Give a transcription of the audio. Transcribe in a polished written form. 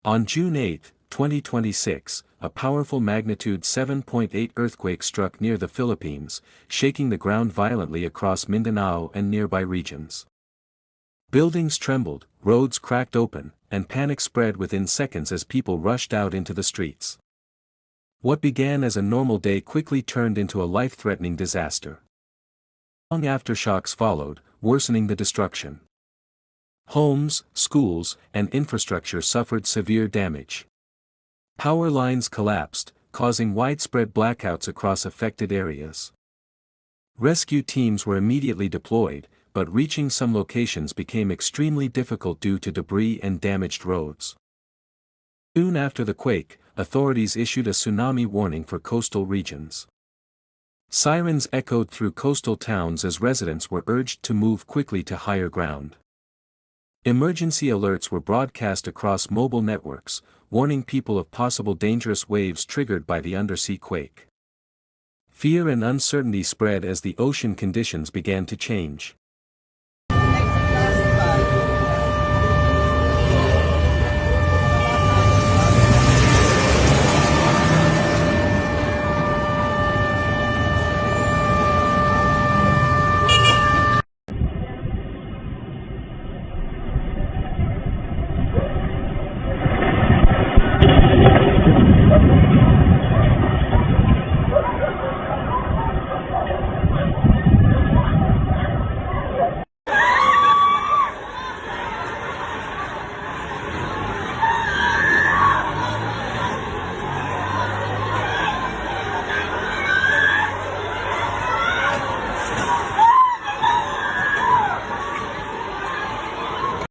On June 8, 2026, a powerful magnitude 7.8 earthquake struck near the Philippines, shaking the ground violently across Mindanao and nearby regions. Buildings trembled, roads cracked open, and panic spread within seconds as people rushed out into the streets. What began as a normal day quickly turned into a life-threatening disaster. Long aftershocks followed, worsening the destruction. Homes, schools, and infrastructure suffered severe damage. Power lines collapsed, causing widespread blackouts across affected areas. Rescue teams were immediately deployed, but reaching some locations became extremely difficult due to debris and damaged roads. Soon after the quake, authorities issued a tsunami warning for coastal regions. Sirens echoed through coastal towns as residents were urged to move quickly to higher ground. Emergency alerts were broadcast across mobile networks, warning people of possible dangerous waves triggered by the undersea quake. Fear and uncertainty spread as the ocean conditions began to change.